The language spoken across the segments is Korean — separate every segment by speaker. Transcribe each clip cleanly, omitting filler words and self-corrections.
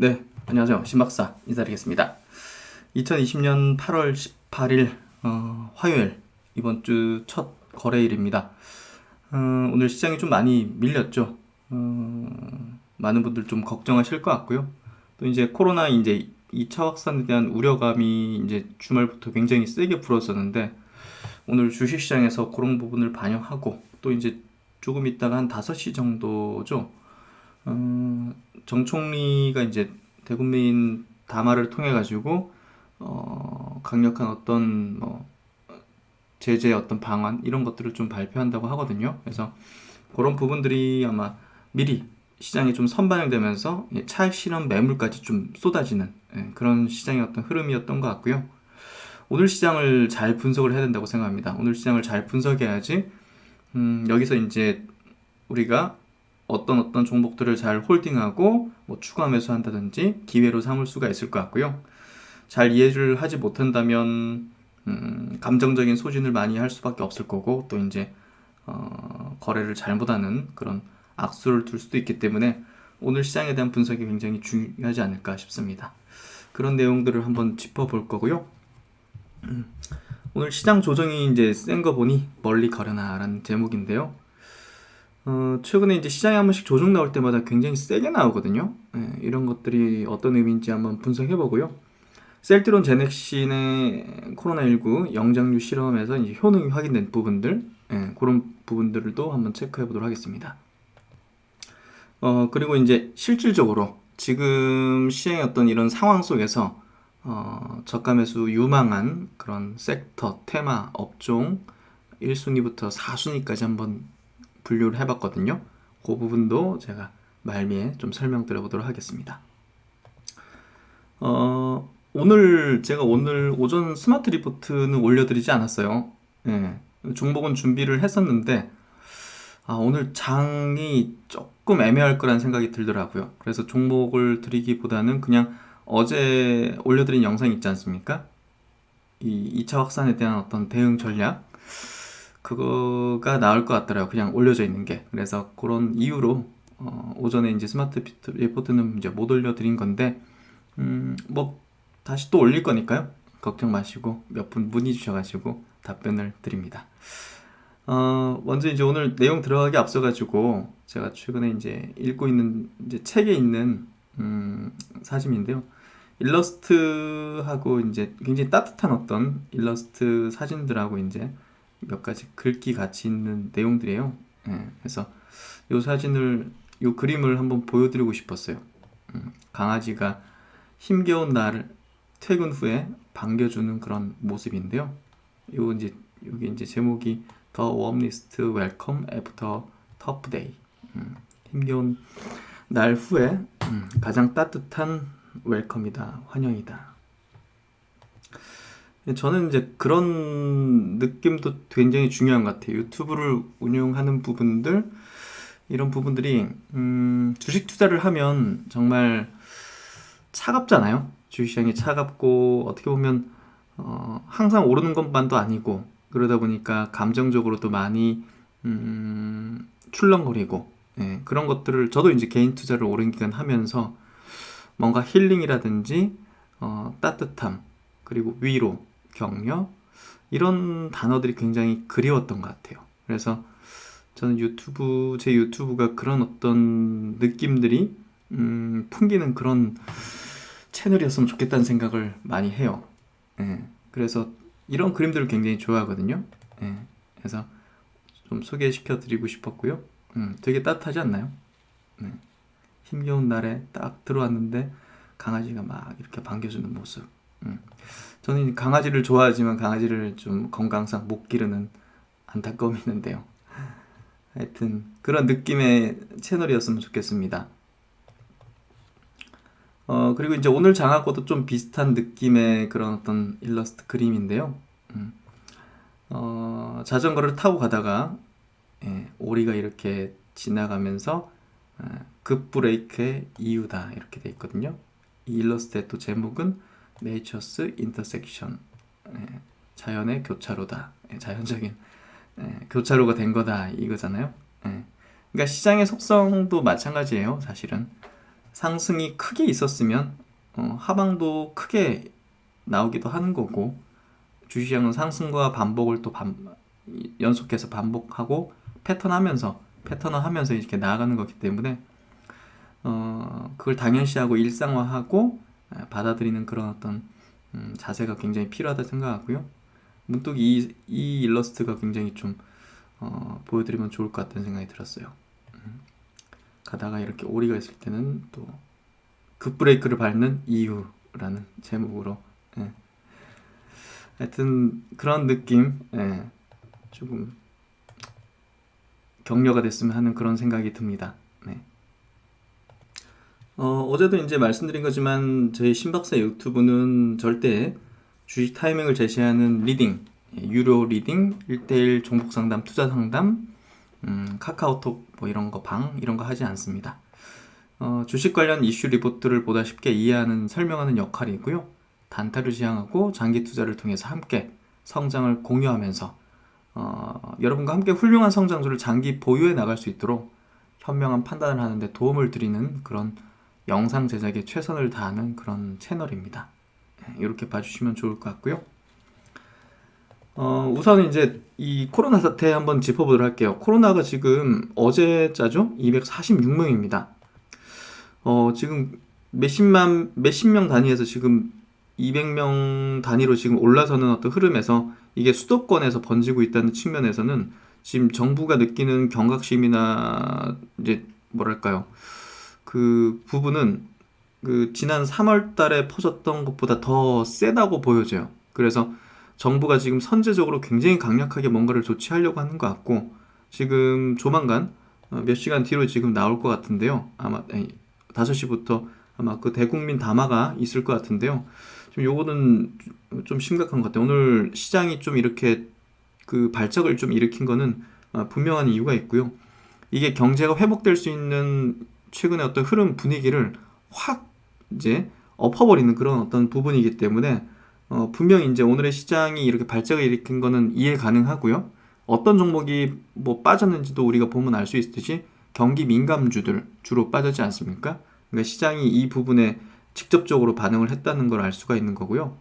Speaker 1: 네, 안녕하세요. 신박사 인사드리겠습니다. 2020년 8월 18일 화요일 이번 주 첫 거래일입니다. 오늘 시장이 좀 많이 밀렸죠. 많은 분들 좀 걱정하실 것 같고요. 또 이제 코로나 이제 2차 확산에 대한 우려감이 이제 주말부터 굉장히 세게 불었었는데 오늘 주식시장에서 그런 부분을 반영하고 또 이제 조금 있다가 한 5시 정도죠. 정 총리가 이제 대국민 담화를 통해 가지고 강력한 어떤 제재 어떤 방안 이런 것들을 좀 발표한다고 하거든요. 그래서 그런 부분들이 아마 미리 시장에 좀 선반영되면서 차익 실현 매물까지 좀 쏟아지는 그런 시장의 어떤 흐름이었던 것 같고요. 오늘 시장을 잘 분석을 해야 된다고 생각합니다. 오늘 시장을 잘 분석해야지 여기서 이제 우리가 어떤 종목들을 잘 홀딩하고 뭐 추가 매수한다든지 기회로 삼을 수가 있을 것 같고요. 잘 이해를 하지 못한다면 감정적인 소진을 많이 할 수밖에 없을 거고 또 이제 거래를 잘못하는 그런 악수를 둘 수도 있기 때문에 오늘 시장에 대한 분석이 굉장히 중요하지 않을까 싶습니다. 그런 내용들을 한번 짚어볼 거고요. 오늘 시장 조정이 이제 센 거 보니 멀리 가려나라는 제목인데요. 최근에 이제 시장에 한 번씩 조정 나올 때마다 굉장히 세게 나오거든요. 이런 것들이 어떤 의미인지 한번 분석해 보고요. 셀트론 제넥신의 코로나19 영장류 실험에서 이제 효능이 확인된 부분들, 그런 부분들도 한번 체크해 보도록 하겠습니다. 그리고 이제 실질적으로 지금 시장의 어떤 이런 상황 속에서 저가 매수 유망한 그런 섹터, 테마, 업종 1순위부터 4순위까지 한번 분류를 해봤거든요. 그 부분도 제가 말미에 좀 설명드려 보도록 하겠습니다. 제가 오늘 오전 스마트 리포트는 올려드리지 않았어요. 종목은 준비를 했었는데 오늘 장이 조금 애매할 거라는 생각이 들더라고요. 그래서 종목을 드리기보다는 그냥 어제 올려드린 영상 있지 않습니까? 이 2차 확산에 대한 어떤 대응 전략 그거가 나을 것 같더라고요. 그냥 올려져 있는 게. 그래서 그런 이유로 오전에 이제 스마트 리포트는 이제 못 올려드린 건데 뭐 다시 또 올릴 거니까요. 걱정 마시고 몇 분 문의 주셔가지고 답변을 드립니다. 먼저 이제 오늘 내용 들어가기 앞서가지고 제가 최근에 이제 읽고 있는 이제 책에 있는 사진인데요. 일러스트하고 이제 굉장히 따뜻한 어떤 일러스트 사진들하고 이제 몇 가지 글귀 같이 있는 내용들이에요. 그래서 이 그림을 한번 보여드리고 싶었어요. 강아지가 힘겨운 날을 퇴근 후에 반겨주는 그런 모습인데요. 여기 이제 제목이 The Warmest Welcome After Tough Day. 힘겨운 날 후에 가장 따뜻한 웰컴이다, 환영이다. 저는 이제 그런 느낌도 굉장히 중요한 것 같아요. 유튜브를 운영하는 부분들, 이런 부분들이, 주식 투자를 하면 정말 차갑잖아요. 주식시장이 차갑고, 어떻게 보면, 항상 오르는 것만도 아니고, 그러다 보니까 감정적으로도 많이, 출렁거리고, 그런 것들을, 저도 이제 개인 투자를 오랜 기간 하면서, 뭔가 힐링이라든지, 따뜻함, 그리고 위로, 격려 이런 단어들이 굉장히 그리웠던 것 같아요. 그래서 저는 제 유튜브가 그런 어떤 느낌들이 풍기는 그런 채널이었으면 좋겠다는 생각을 많이 해요. 그래서 이런 그림들을 굉장히 좋아하거든요. 그래서 좀 소개시켜 드리고 싶었고요. 되게 따뜻하지 않나요? 힘겨운 날에 딱 들어왔는데 강아지가 막 이렇게 반겨주는 모습. 저는 강아지를 좋아하지만 강아지를 좀 건강상 못 기르는 안타까움이 있는데요. 하여튼 그런 느낌의 채널이었으면 좋겠습니다. 그리고 이제 오늘 장하고도 좀 비슷한 느낌의 그런 어떤 일러스트 그림인데요. 자전거를 타고 가다가 오리가 이렇게 지나가면서 급브레이크의 이유다 이렇게 돼 있거든요. 이 일러스트의 또 제목은 Nature's Intersection, 자연의 교차로다, 자연적인 교차로가 된 거다 이거잖아요. 그러니까 시장의 속성도 마찬가지예요. 사실은 상승이 크게 있었으면 하방도 크게 나오기도 하는 거고, 주식시장은 상승과 반복을 또 연속해서 반복하고 패턴화하면서 이렇게 나아가는 거기 때문에 그걸 당연시하고 일상화하고 받아들이는 그런 어떤 자세가 굉장히 필요하다 생각하고요. 문득 이 일러스트가 굉장히 좀 보여드리면 좋을 것 같다는 생각이 들었어요. 가다가 이렇게 오리가 있을 때는 또 급브레이크를 밟는 이유라는 제목으로, 예. 하여튼 그런 느낌, 예. 조금 격려가 됐으면 하는 그런 생각이 듭니다. 네. 어제도 이제 말씀드린 거지만 저희 신박사 유튜브는 절대 주식 타이밍을 제시하는 리딩, 유료 리딩, 1대1 종목 상담, 투자 상담, 카카오톡 뭐 이런 거 이런 거 하지 않습니다. 주식 관련 이슈 리포트를 보다 쉽게 이해하는 설명하는 역할이고요. 단타를 지향하고 장기 투자를 통해서 함께 성장을 공유하면서 여러분과 함께 훌륭한 성장주를 장기 보유해 나갈 수 있도록 현명한 판단을 하는데 도움을 드리는 그런 영상 제작에 최선을 다하는 그런 채널입니다. 이렇게 봐주시면 좋을 것 같고요. 우선 이제 이 코로나 사태 한번 짚어보도록 할게요. 코로나가 지금 어제자죠? 246명입니다. 지금 몇십 명 단위에서 지금 200명 단위로 지금 올라서는 어떤 흐름에서 이게 수도권에서 번지고 있다는 측면에서는 지금 정부가 느끼는 경각심이나 이제 뭐랄까요, 그 부분은 그 지난 3월 달에 퍼졌던 것보다 더 세다고 보여져요. 그래서 정부가 지금 선제적으로 굉장히 강력하게 뭔가를 조치하려고 하는 것 같고, 지금 조만간 몇 시간 뒤로 지금 나올 것 같은데요. 아마 5시부터 아마 그 대국민 담화가 있을 것 같은데요. 지금 요거는 좀 심각한 것 같아요. 오늘 시장이 좀 이렇게 그 발작을 좀 일으킨 거는 분명한 이유가 있고요. 이게 경제가 회복될 수 있는 최근의 어떤 흐름 분위기를 확 이제 엎어버리는 그런 어떤 부분이기 때문에 분명히 이제 오늘의 시장이 이렇게 발작을 일으킨 거는 이해 가능하고요. 어떤 종목이 뭐 빠졌는지도 우리가 보면 알 수 있듯이 경기 민감주들 주로 빠졌지 않습니까? 그러니까 시장이 이 부분에 직접적으로 반응을 했다는 걸 알 수가 있는 거고요.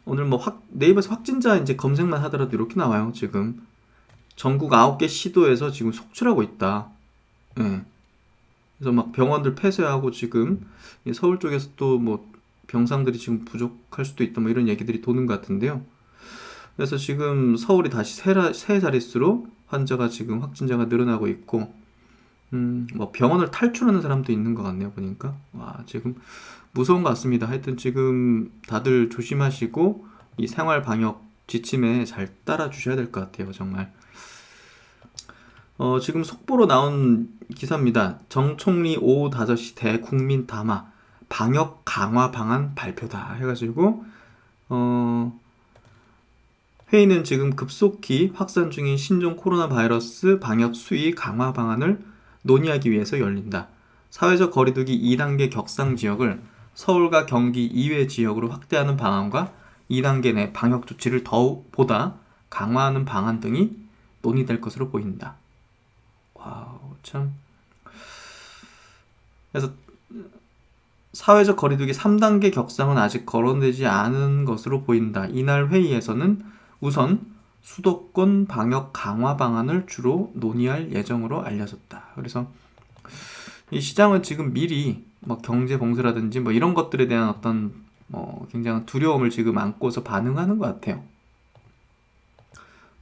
Speaker 1: 오늘 뭐 네이버에서 확진자 이제 검색만 하더라도 이렇게 나와요. 지금 전국 9개 시도에서 지금 속출하고 있다. 예. 그래서 막 병원들 폐쇄하고 지금 서울 쪽에서 또 뭐 병상들이 지금 부족할 수도 있다 뭐 이런 얘기들이 도는 것 같은데요. 그래서 지금 서울이 다시 세 자릿수로 환자가 지금 확진자가 늘어나고 있고, 뭐 병원을 탈출하는 사람도 있는 것 같네요. 보니까 와, 지금 무서운 것 같습니다. 하여튼 지금 다들 조심하시고 이 생활 방역 지침에 잘 따라 주셔야 될 것 같아요. 정말. 지금 속보로 나온 기사입니다. 정 총리 오후 5시 대국민 담화 방역 강화 방안 발표다 해가지고 회의는 지금 급속히 확산 중인 신종 코로나 바이러스 방역 수위 강화 방안을 논의하기 위해서 열린다. 사회적 거리두기 2단계 격상 지역을 서울과 경기 이외 지역으로 확대하는 방안과 2단계 내 방역 조치를 보다 강화하는 방안 등이 논의될 것으로 보인다. 와우, 참. 그래서 사회적 거리두기 3단계 격상은 아직 거론되지 않은 것으로 보인다. 이날 회의에서는 우선 수도권 방역 강화 방안을 주로 논의할 예정으로 알려졌다. 그래서 이 시장은 지금 미리 뭐 경제 봉쇄라든지 뭐 이런 것들에 대한 어떤 굉장한 두려움을 지금 안고서 반응하는 것 같아요.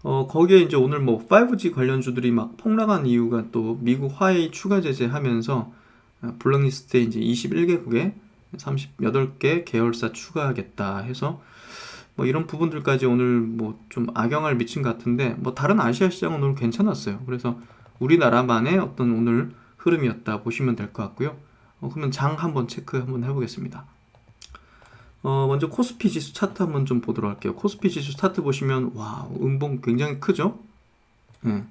Speaker 1: 거기에 이제 오늘 뭐 5G 관련주들이 막 폭락한 이유가 또 미국 화웨이 추가 제재하면서 블랙리스트에 이제 21개국에 38개 계열사 추가하겠다 해서 뭐 이런 부분들까지 오늘 뭐 좀 악영향을 미친 것 같은데, 뭐 다른 아시아 시장은 오늘 괜찮았어요. 그래서 우리나라만의 어떤 오늘 흐름이었다 보시면 될 것 같고요. 그러면 장 한번 체크 한번 해보겠습니다. 먼저 코스피 지수 차트 한번 좀 보도록 할게요. 코스피 지수 차트 보시면 와, 음봉 굉장히 크죠? 예.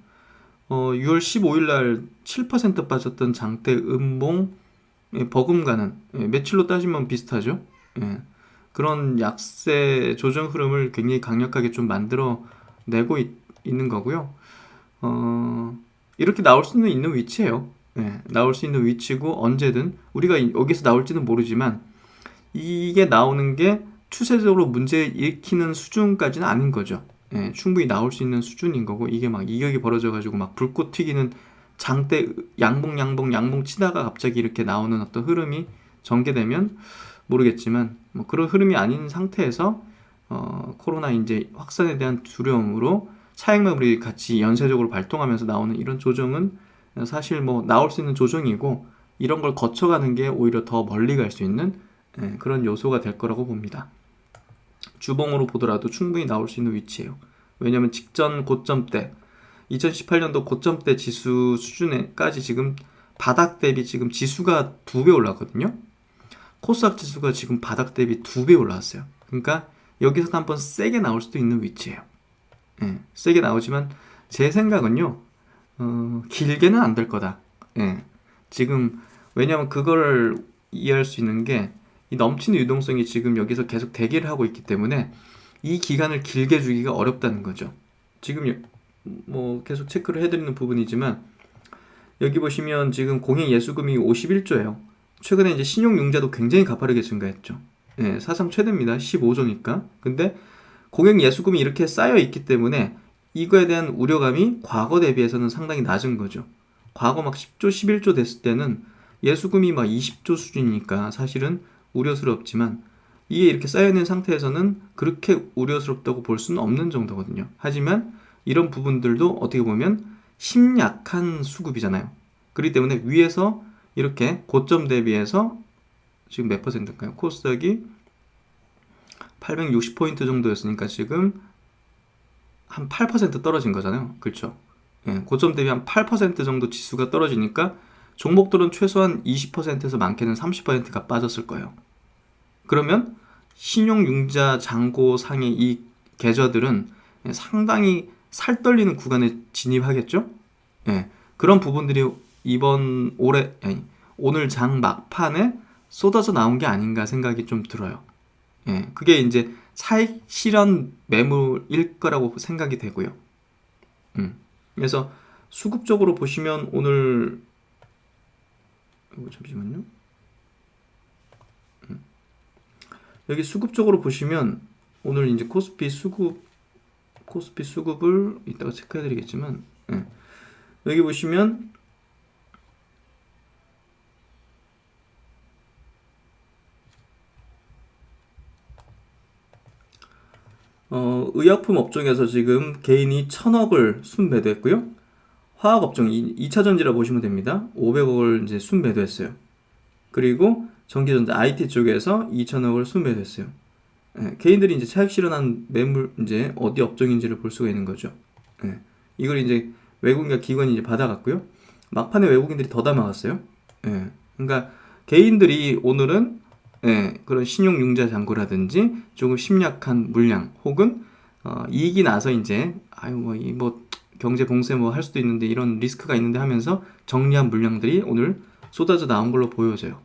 Speaker 1: 6월 15일 날 7% 빠졌던 장대 음봉 버금가는, 며칠로 따지면 비슷하죠. 예. 그런 약세 조정 흐름을 굉장히 강력하게 좀 만들어 내고 있는 거고요. 이렇게 나올 수는 있는 위치예요. 나올 수 있는 위치고 언제든 우리가 여기서 나올지는 모르지만 이게 나오는 게 추세적으로 문제 일으키는 수준까지는 아닌 거죠. 충분히 나올 수 있는 수준인 거고 이게 막 이격이 벌어져가지고 막 불꽃 튀기는 장대 양봉 치다가 갑자기 이렇게 나오는 어떤 흐름이 전개되면 모르겠지만 뭐 그런 흐름이 아닌 상태에서 코로나 이제 확산에 대한 두려움으로 차익 매물이 같이 연쇄적으로 발동하면서 나오는 이런 조정은 사실 뭐 나올 수 있는 조정이고 이런 걸 거쳐가는 게 오히려 더 멀리 갈 수 있는 그런 요소가 될 거라고 봅니다. 주봉으로 보더라도 충분히 나올 수 있는 위치예요. 왜냐면 직전 고점 때 2018년도 고점 때 지수 수준에까지 지금 바닥 대비 지금 지수가 2배 올랐거든요. 코스닥 지수가 지금 바닥 대비 2배 올라왔어요. 그러니까 여기서 한번 세게 나올 수도 있는 위치예요. 세게 나오지만 제 생각은요. 길게는 안 될 거다. 지금 왜냐면 그걸 이해할 수 있는 게 이 넘치는 유동성이 지금 여기서 계속 대기를 하고 있기 때문에 이 기간을 길게 주기가 어렵다는 거죠. 지금 뭐 계속 체크를 해드리는 부분이지만 여기 보시면 지금 공행 예수금이 51조예요. 최근에 이제 신용융자도 굉장히 가파르게 증가했죠. 사상 최대입니다. 15조니까. 근데 공행 예수금이 이렇게 쌓여 있기 때문에 이거에 대한 우려감이 과거 대비해서는 상당히 낮은 거죠. 과거 막 10조, 11조 됐을 때는 예수금이 막 20조 수준이니까 사실은 우려스럽지만 이게 이렇게 쌓여있는 상태에서는 그렇게 우려스럽다고 볼 수는 없는 정도거든요. 하지만 이런 부분들도 어떻게 보면 심약한 수급이잖아요. 그렇기 때문에 위에서 이렇게 고점 대비해서 지금 몇 퍼센트일까요? 코스닥이 860포인트 정도였으니까 지금 한 8% 떨어진 거잖아요. 그렇죠? 고점 대비 한 8% 정도 지수가 떨어지니까 종목들은 최소한 20%에서 많게는 30%가 빠졌을 거예요. 그러면 신용융자 잔고상의 이 계좌들은 상당히 살 떨리는 구간에 진입하겠죠? 그런 부분들이 오늘 장 막판에 쏟아져 나온 게 아닌가 생각이 좀 들어요. 그게 이제 차익 실현 매물일 거라고 생각이 되고요. 그래서 수급적으로 보시면 오늘 잠시만요. 여기 수급적으로 보시면 오늘 이제 코스피 수급을 이따가 체크해드리겠지만 여기 보시면 의약품 업종에서 지금 개인이 1,000억을 순매도했고요. 화학업종 2차전지라 보시면 됩니다. 500억을 이제 순매도했어요. 그리고 전기전자 IT 쪽에서 2,000억을 순매도했어요. 개인들이 이제 차익 실현한 매물 이제 어디 업종인지를 볼 수가 있는 거죠. 이걸 이제 외국인과 기관이 이제 받아갔고요. 막판에 외국인들이 더 담아갔어요. 그러니까 개인들이 오늘은 그런 신용융자 잔고라든지 조금 심약한 물량 혹은 이익이 나서 이제 뭐 경제 봉쇄 뭐 할 수도 있는데 이런 리스크가 있는데 하면서 정리한 물량들이 오늘 쏟아져 나온 걸로 보여져요.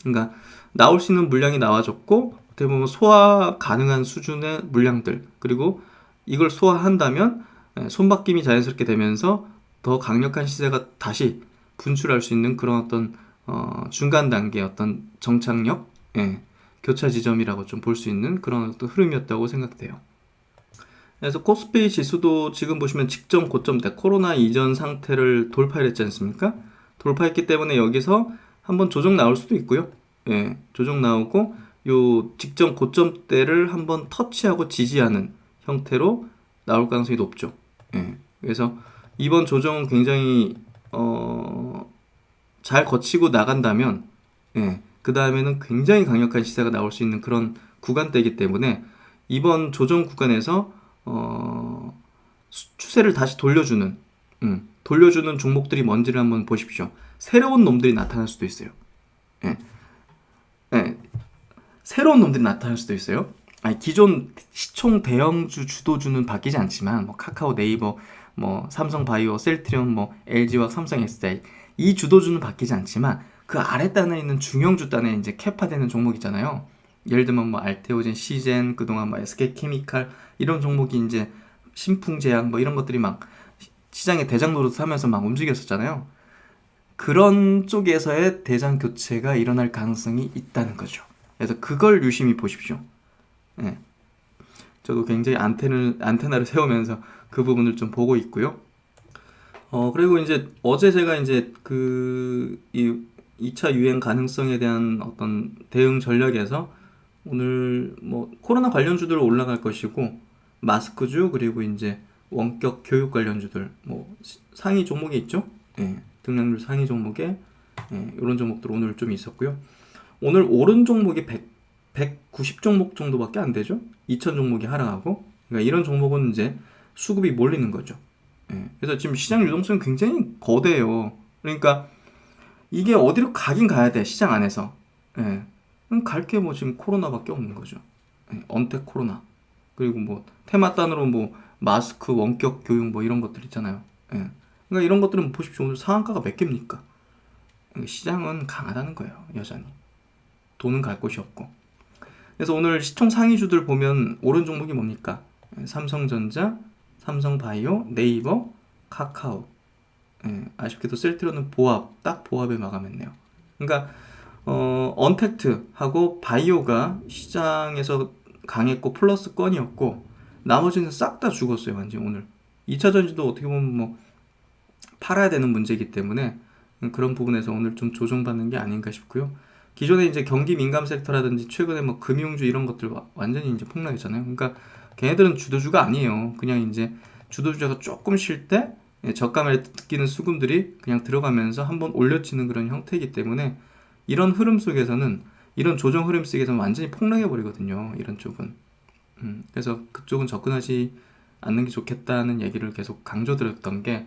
Speaker 1: 그러니까 나올 수 있는 물량이 나와졌고 어떻게 보면 소화 가능한 수준의 물량들 그리고 이걸 소화한다면 손바뀜이 자연스럽게 되면서 더 강력한 시세가 다시 분출할 수 있는 그런 어떤 중간 단계 어떤 정착력, 교차 지점이라고 좀 볼 수 있는 그런 어떤 흐름이었다고 생각돼요. 그래서 코스피 지수도 지금 보시면 직전 고점 때 코로나 이전 상태를 돌파했지 않습니까? 돌파했기 때문에 여기서 한번 조정 나올 수도 있고요. 조정 나오고 요 직전 고점 때를 한번 터치하고 지지하는 형태로 나올 가능성이 높죠. 그래서 이번 조정은 굉장히 잘 거치고 나간다면 그 다음에는 굉장히 강력한 시세가 나올 수 있는 그런 구간대이기 때문에 이번 조정 구간에서 추세를 다시 돌려주는 종목들이 뭔지를 한번 보십시오. 새로운 놈들이 나타날 수도 있어요. 새로운 놈들이 나타날 수도 있어요. 기존 시총 대형주 주도주는 바뀌지 않지만 뭐 카카오, 네이버, 뭐 삼성바이오, 셀트리온, 뭐 LG화학, 삼성SDI 이 주도주는 바뀌지 않지만 그 아랫단에 있는 중형주 단에 이제 캐파되는 종목 있잖아요. 예를 들면 뭐 알테오젠, 시젠, 그동안 뭐 SK케미칼 이런 종목이 이제 신풍제약 뭐 이런 것들이 막 시장에 대장 노릇하면서 막 움직였었잖아요. 그런 쪽에서의 대장 교체가 일어날 가능성이 있다는 거죠. 그래서 그걸 유심히 보십시오. 예. 저도 굉장히 안테나를 세우면서 그 부분을 좀 보고 있고요. 그리고 이제 어제 제가 이제 이 2차 유행 가능성에 대한 어떤 대응 전략에서 오늘 뭐 코로나 관련주들 올라갈 것이고 마스크주 그리고 이제 원격 교육 관련주들 뭐 상위 종목이 있죠. 예, 등락률 상위 종목에 이런 종목들 오늘 좀 있었고요. 오늘 오른 종목이 190 종목 정도밖에 안 되죠. 2000 종목이 하락하고 그러니까 이런 종목은 이제 수급이 몰리는 거죠. 예, 그래서 지금 시장 유동성이 굉장히 거대해요. 그러니까 이게 어디로 가긴 가야 돼 시장 안에서. 예, 갈 게 뭐 지금 코로나밖에 없는 거죠. 예, 언택 코로나 그리고 뭐 테마단으로 뭐 마스크 원격 교육 뭐 이런 것들 있잖아요. 예, 그러니까 이런 것들은 보십시오. 오늘 상한가가 몇 개입니까? 시장은 강하다는 거예요. 여전히 돈은 갈 곳이 없고. 그래서 오늘 시총 상위주들 보면 오른 종목이 뭡니까? 삼성전자, 삼성바이오, 네이버, 카카오. 예, 아쉽게도 셀트리온은 딱 보합에 마감했네요. 그러니까 언택트하고 바이오가 시장에서 강했고 플러스 건이었고 나머지는 싹 다 죽었어요. 완전히 오늘 2차 전지도 어떻게 보면 뭐 팔아야 되는 문제이기 때문에 그런 부분에서 오늘 좀 조정받는 게 아닌가 싶고요. 기존에 이제 경기 민감 섹터라든지 최근에 뭐 금융주 이런 것들 완전히 이제 폭락했잖아요. 그러니까 걔네들은 주도주가 아니에요. 그냥 이제 주도주가 조금 쉴 때 저가를 느끼는 수급들이 그냥 들어가면서 한번 올려치는 그런 형태이기 때문에 이런 흐름 속에서는 이런 조정 흐름 속에서는 완전히 폭락해 버리거든요. 이런 쪽은. 그래서 그쪽은 접근하지 않는 게 좋겠다는 얘기를 계속 강조드렸던 게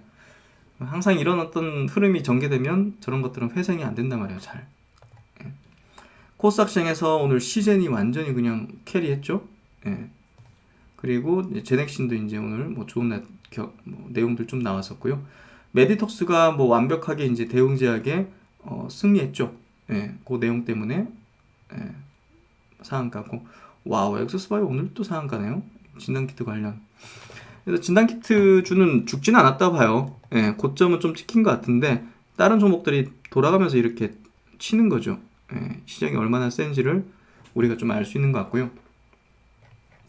Speaker 1: 항상 이런 어떤 흐름이 전개되면 저런 것들은 회생이 안 된단 말이에요. 잘. 코스닥 시장에서 오늘 시젠이 완전히 그냥 캐리했죠. 예. 그리고 제넥신도 이제 오늘 뭐 좋은 뭐 내용들 좀 나왔었고요. 메디톡스가 뭐 완벽하게 이제 대웅제약에 승리했죠. 예. 그 내용 때문에 예. 상한가고 와우 엑소스바이오 오늘 또 상한가네요. 진단키트 관련. 그래서 진단키트 주는 죽지는 않았다 봐요. 예. 고점은 좀 찍힌 것 같은데 다른 종목들이 돌아가면서 이렇게 치는 거죠. 예, 시장이 얼마나 센지를 우리가 좀 알 수 있는 것 같고요.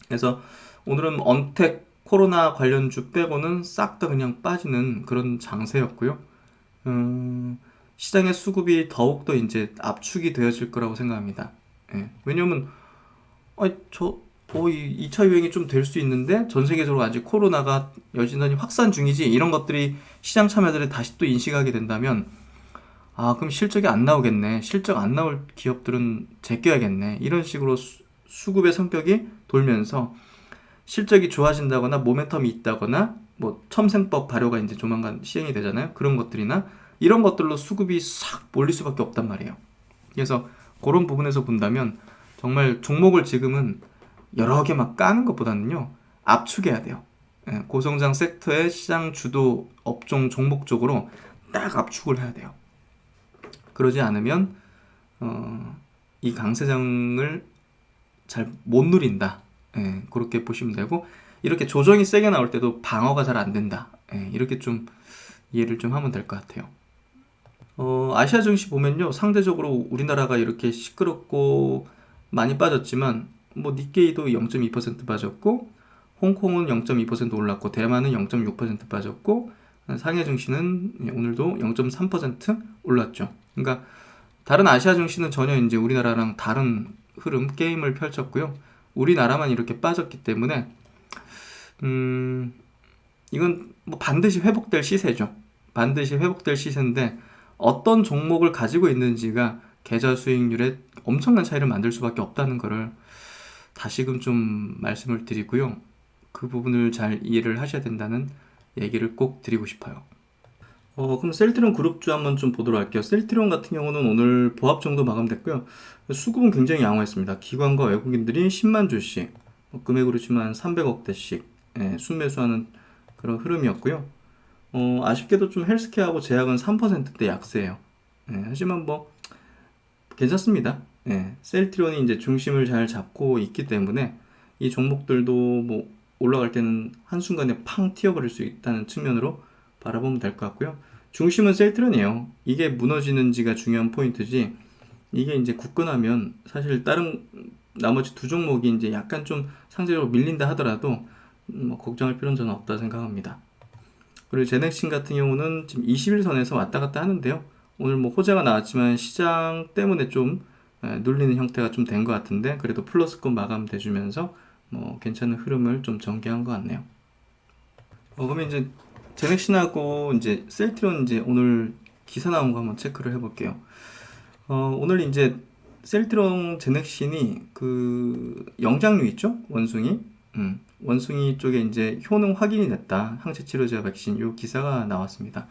Speaker 1: 그래서 오늘은 언택 코로나 관련주 빼고는 싹 다 그냥 빠지는 그런 장세였고요. 시장의 수급이 더욱더 이제 압축이 되어질 거라고 생각합니다. 예, 왜냐면 이 2차 유행이 좀 될 수 있는데 전 세계적으로 아직 코로나가 여전히 확산 중이지 이런 것들이 시장 참여들이 다시 또 인식하게 된다면 그럼 실적이 안 나오겠네. 실적 안 나올 기업들은 제껴야겠네. 이런 식으로 수급의 성격이 돌면서 실적이 좋아진다거나 모멘텀이 있다거나 뭐 첨생법 발효가 이제 조만간 시행이 되잖아요. 그런 것들이나 이런 것들로 수급이 싹 몰릴 수밖에 없단 말이에요. 그래서 그런 부분에서 본다면 정말 종목을 지금은 여러 개 막 까는 것보다는요. 압축해야 돼요. 고성장 섹터의 시장 주도 업종 종목 쪽으로 딱 압축을 해야 돼요. 그러지 않으면 이 강세장을 잘 못 누린다. 그렇게 보시면 되고 이렇게 조정이 세게 나올 때도 방어가 잘 안 된다. 이렇게 좀 이해를 좀 하면 될 것 같아요. 아시아 증시 보면요. 상대적으로 우리나라가 이렇게 시끄럽고 많이 빠졌지만 뭐 니케이도 0.2% 빠졌고 홍콩은 0.2% 올랐고 대만은 0.6% 빠졌고 상해 증시는 오늘도 0.3% 올랐죠. 그러니까 다른 아시아 증시는 전혀 이제 우리나라랑 다른 흐름 게임을 펼쳤고요. 우리나라만 이렇게 빠졌기 때문에 이건 뭐 반드시 회복될 시세죠. 반드시 회복될 시세인데 어떤 종목을 가지고 있는지가 계좌 수익률에 엄청난 차이를 만들 수밖에 없다는 거를 다시금 좀 말씀을 드리고요. 그 부분을 잘 이해를 하셔야 된다는 얘기를 꼭 드리고 싶어요. 그럼 셀트리온 그룹주 한번 좀 보도록 할게요. 셀트리온 같은 경우는 오늘 보합 정도 마감됐고요. 수급은 굉장히 양호했습니다. 기관과 외국인들이 10만 주씩, 금액으로 치면 300억대씩 순매수하는 그런 흐름이었고요. 아쉽게도 좀 헬스케어하고 제약은 3%대 약세예요. 하지만 뭐 괜찮습니다. 셀트리온이 이제 중심을 잘 잡고 있기 때문에 이 종목들도 뭐 올라갈 때는 한순간에 팡 튀어버릴 수 있다는 측면으로 바라보면 될 것 같고요. 중심은 셀트론이에요. 이게 무너지는지가 중요한 포인트지. 이게 이제 굳건하면 사실 다른 나머지 두 종목이 이제 약간 좀 상대적으로 밀린다 하더라도 뭐 걱정할 필요는 저는 없다 생각합니다. 그리고 제넥신 같은 경우는 지금 21선에서 왔다 갔다 하는데요. 오늘 뭐 호재가 나왔지만 시장 때문에 좀 눌리는 형태가 좀 된 것 같은데, 그래도 플러스권 마감돼주면서 뭐 괜찮은 흐름을 좀 전개한 것 같네요. 그러면 이제 제넥신하고 이제 셀트리온 이제 오늘 기사 나온 거 한번 체크를 해볼게요. 오늘 이제 셀트리온 제넥신이 그 영장류 있죠? 원숭이. 원숭이 쪽에 이제 효능 확인이 됐다. 항체 치료제 백신 요 기사가 나왔습니다.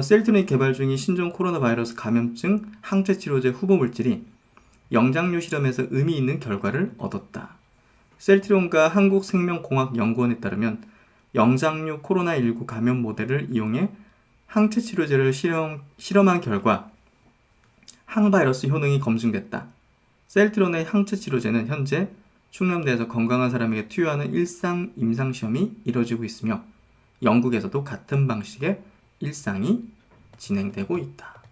Speaker 1: 셀트리온이 개발 중인 신종 코로나 바이러스 감염증 항체 치료제 후보 물질이 영장류 실험에서 의미 있는 결과를 얻었다. 셀트리온과 한국생명공학연구원에 따르면 영장류 코로나19 감염 모델을 이용해 항체 치료제를 실험한 결과 항바이러스 효능이 검증됐다. 셀트리온의 항체 치료제는 현재 충남대에서 건강한 사람에게 투여하는 일상 임상시험이 이뤄지고 있으며 영국에서도 같은 방식의 일상이 진행되고 있다.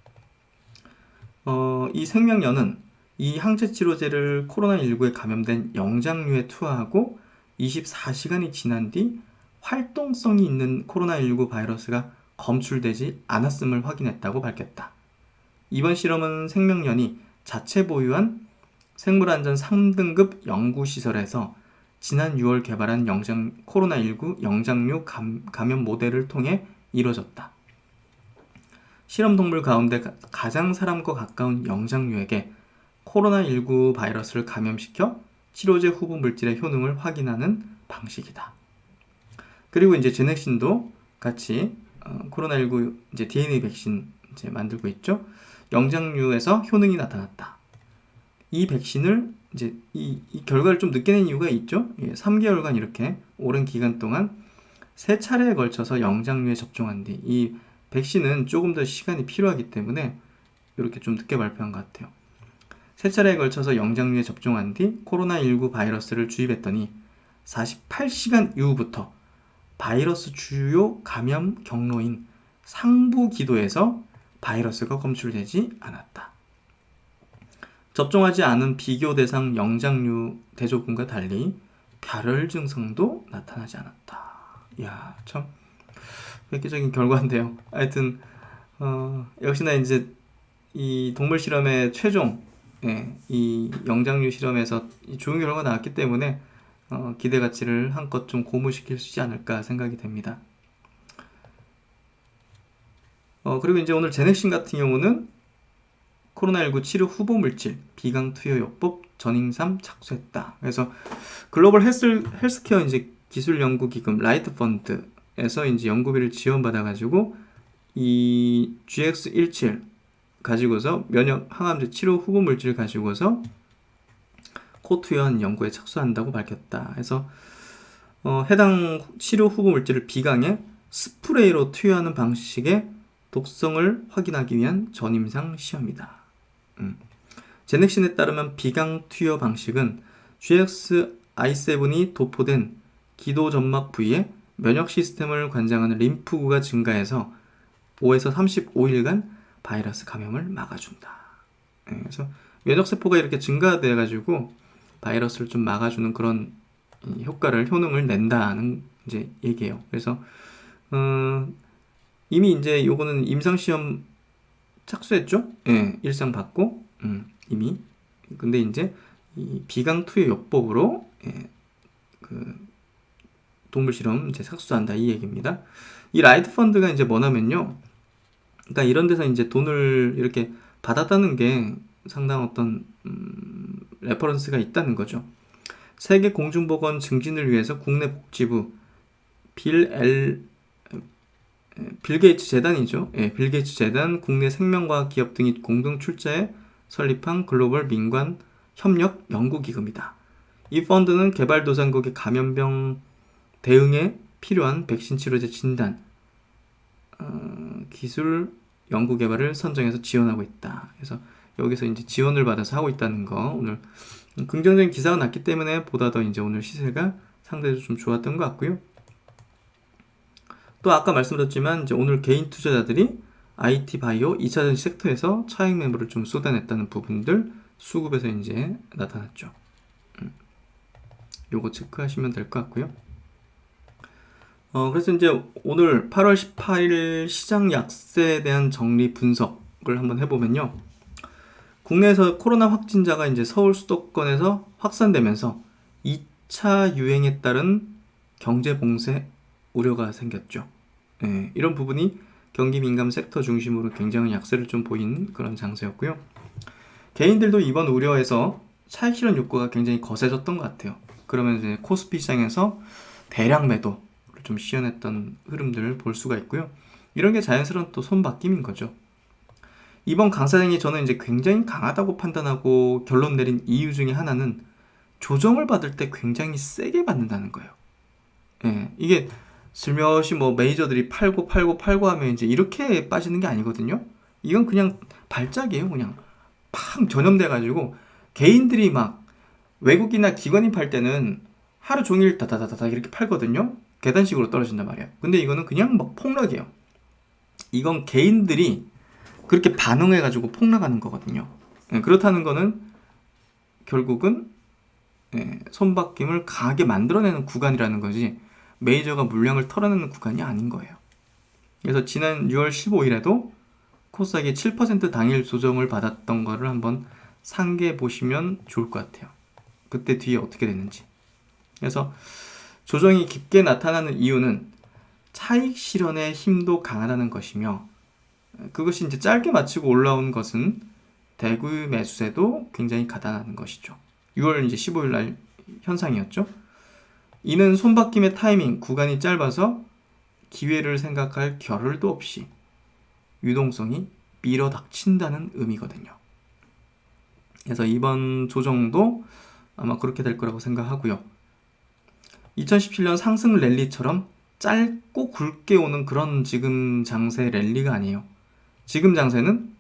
Speaker 1: 이 생명연은 이 항체 치료제를 코로나19에 감염된 영장류에 투하하고 24시간이 지난 뒤 활동성이 있는 코로나19 바이러스가 검출되지 않았음을 확인했다고 밝혔다. 이번 실험은 생명연이 자체 보유한 생물안전 3등급 연구시설에서 지난 6월 개발한 코로나19 영장류 감염 모델을 통해 이루어졌다. 실험동물 가운데 가장 사람과 가까운 영장류에게 코로나19 바이러스를 감염시켜 치료제 후보 물질의 효능을 확인하는 방식이다. 그리고 이제 제넥신도 같이 코로나19 이제 DNA 백신 이제 만들고 있죠. 영장류에서 효능이 나타났다. 이 백신을 이제 이 결과를 좀 늦게 낸 이유가 있죠. 3개월간 이렇게 오랜 기간 동안 3차례에 걸쳐서 영장류에 접종한 뒤 이 백신은 조금 더 시간이 필요하기 때문에 이렇게 좀 늦게 발표한 것 같아요. 3차례에 걸쳐서 영장류에 접종한 뒤 코로나19 바이러스를 주입했더니 48시간 이후부터 바이러스 주요 감염 경로인 상부기도에서 바이러스가 검출되지 않았다. 접종하지 않은 비교 대상 영장류 대조군과 달리 발열 증상도 나타나지 않았다. 이야, 참 획기적인 결과인데요. 하여튼 역시나 이제 이 동물 실험의 최종 이 영장류 실험에서 좋은 결과가 나왔기 때문에 기대 가치를 한껏 좀 고무시킬 수 있지 않을까 생각이 됩니다. 그리고 이제 오늘 제넥신 같은 경우는 코로나19 치료 후보 물질 비강 투여요법 전임상 착수했다. 그래서 글로벌 헬스케어 이제 기술 연구 기금 라이트 펀드에서 이제 연구비를 지원받아 가지고 이 GX17 가지고서 면역 항암제 치료 후보 물질 가지고서 코투여한 연구에 착수한다고 밝혔다. 그래서 해당 치료 후보 물질을 비강에 스프레이로 투여하는 방식의 독성을 확인하기 위한 전임상 시험이다. 제넥신에 따르면 비강 투여 방식은 GX-I7이 도포된 기도 점막 부위에 면역 시스템을 관장하는 림프구가 증가해서 5에서 35일간 바이러스 감염을 막아준다. 그래서 면역세포가 이렇게 증가돼 가지고 바이러스를 좀 막아주는 그런 효능을 낸다는 이제 얘기예요. 그래서 이미 이제 요거는 임상시험 착수했죠? 일상 받고 이미. 근데 이제 이 비강 투여 요법으로 그 동물 실험 이제 착수한다 이 얘기입니다. 이 라이트 펀드가 이제 뭐냐면요. 그러니까 이런 데서 이제 돈을 이렇게 받았다는 게 상당한 어떤 레퍼런스가 있다는 거죠. 세계 공중보건 증진을 위해서 국내 복지부 빌 게이츠 재단이죠. 빌 게이츠 재단, 국내 생명과학 기업 등이 공동 출자해 설립한 글로벌 민관 협력 연구기금이다. 이 펀드는 개발도상국의 감염병 대응에 필요한 백신 치료제 진단, 기술 연구 개발을 선정해서 지원하고 있다. 그래서 여기서 이제 지원을 받아서 하고 있다는 거, 오늘 긍정적인 기사가 났기 때문에 보다 더 이제 오늘 시세가 상대적으로 좀 좋았던 것 같고요. 또 아까 말씀드렸지만 이제 오늘 개인 투자자들이 IT 바이오 2차전지 섹터에서 차익 매물을 좀 쏟아냈다는 부분들 수급에서 이제 나타났죠. 요거 체크하시면 될 것 같고요. 그래서 이제 오늘 8월 18일 시장 약세에 대한 정리 분석을 한번 해보면요. 국내에서 코로나 확진자가 이제 서울 수도권에서 확산되면서 2차 유행에 따른 경제 봉쇄 우려가 생겼죠. 예, 이런 부분이 경기 민감 섹터 중심으로 굉장히 약세를 좀 보인 그런 장세였고요. 개인들도 이번 우려에서 차익 실현 욕구가 굉장히 거세졌던 것 같아요. 그러면 이제 코스피 시장에서 대량 매도를 좀 시연했던 흐름들을 볼 수가 있고요. 이런 게 자연스러운 또 손바뀜인 거죠. 이번 강사장이 저는 이제 굉장히 강하다고 판단하고 결론 내린 이유 중에 하나는 조정을 받을 때 굉장히 세게 받는다는 거예요. 예, 이게 슬며시 뭐 메이저들이 팔고 하면 이제 이렇게 빠지는 게 아니거든요. 이건 그냥 발작이에요. 그냥 팡 전염돼가지고 개인들이 막 외국이나 기관이 팔 때는 하루 종일 다다다다 이렇게 팔거든요. 계단식으로 떨어진단 말이에요. 근데 이거는 그냥 막 폭락이에요. 이건 개인들이 그렇게 반응해가지고 폭락하는 거거든요. 예, 그렇다는 거는 결국은 손바뀜을 강하게 만들어내는 구간이라는 거지 메이저가 물량을 털어내는 구간이 아닌 거예요. 그래서 지난 6월 15일에도 코스닥이 7% 당일 조정을 받았던 거를 한번 상기해 보시면 좋을 것 같아요. 그때 뒤에 어떻게 됐는지. 그래서 조정이 깊게 나타나는 이유는 차익 실현의 힘도 강하다는 것이며 그것이 이제 짧게 마치고 올라온 것은 대구 매수세도 굉장히 가다라는 것이죠. 6월 이제 15일 날 현상이었죠. 이는 손바뀜의 타이밍, 구간이 짧아서 기회를 생각할 겨를도 없이 유동성이 밀어닥친다는 의미거든요. 그래서 이번 조정도 아마 그렇게 될 거라고 생각하고요. 2017년 상승 랠리처럼 짧고 굵게 오는 그런 지금 장세 랠리가 아니에요. 지금 장세는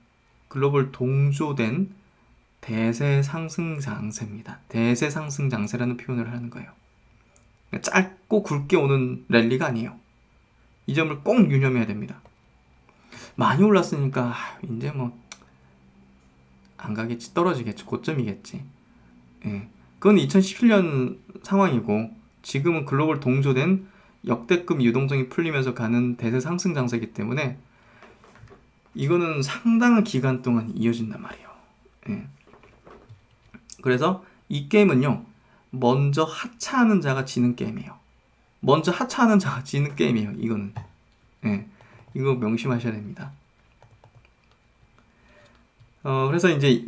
Speaker 1: 글로벌 동조된 대세 상승 장세입니다. 대세 상승 장세라는 표현을 하는 거예요. 짧고 굵게 오는 랠리가 아니에요. 이 점을 꼭 유념해야 됩니다. 많이 올랐으니까 이제 뭐 안 가겠지, 떨어지겠지, 고점이겠지. 예. 그건 2017년 상황이고 지금은 글로벌 동조된 역대급 유동성이 풀리면서 가는 대세 상승 장세이기 때문에 이거는 상당한 기간 동안 이어진단 말이에요. 예. 그래서 이 게임은요, 먼저 하차하는 자가 지는 게임이에요. 먼저 하차하는 자가 지는 게임이에요. 이거는. 예. 이거 명심하셔야 됩니다. 그래서 이제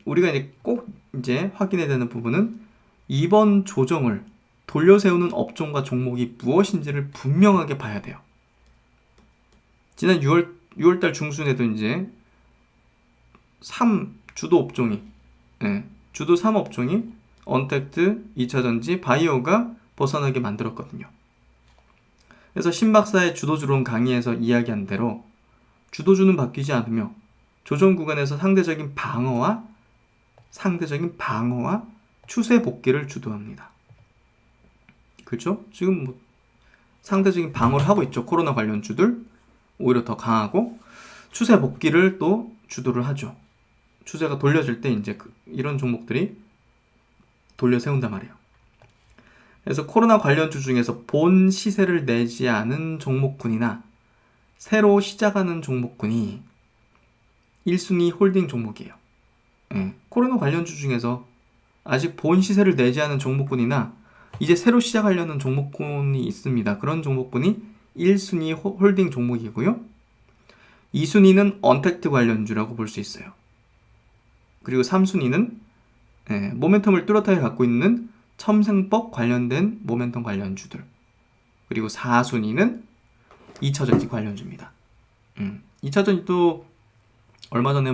Speaker 1: 우리가 이제 꼭 이제 확인해야 되는 부분은 이번 조정을 돌려 세우는 업종과 종목이 무엇인지를 분명하게 봐야 돼요. 지난 6월달 중순에도 이제 주도 업종이, 주도 3 업종이 언택트, 2차전지, 바이오가 벗어나게 만들었거든요. 그래서 신박사의 주도주론 강의에서 이야기한 대로 주도주는 바뀌지 않으며 조정 구간에서 상대적인 방어와 추세 복귀를 주도합니다. 그렇죠? 지금 뭐 상대적인 방어를 하고 있죠. 코로나 관련주들 오히려 더 강하고 추세 복귀를 또 주도를 하죠. 추세가 돌려질 때 이제 이런 종목들이 돌려 세운단 말이에요. 그래서 코로나 관련주 중에서 본 시세를 내지 않은 종목군이나 새로 시작하는 종목군이 1순위 홀딩 종목이에요. 코로나 관련주 중에서 아직 본 시세를 내지 않은 종목군이나 이제 새로 시작하려는 종목군이 있습니다. 그런 종목군이 1순위 홀딩 종목이고요. 2순위는 언택트 관련주라고 볼 수 있어요. 그리고 3순위는 모멘텀을 뚜렷하게 갖고 있는 첨생법 관련된 모멘텀 관련주들. 그리고 4순위는 2차전지 관련주입니다. 2차전지도 얼마 전에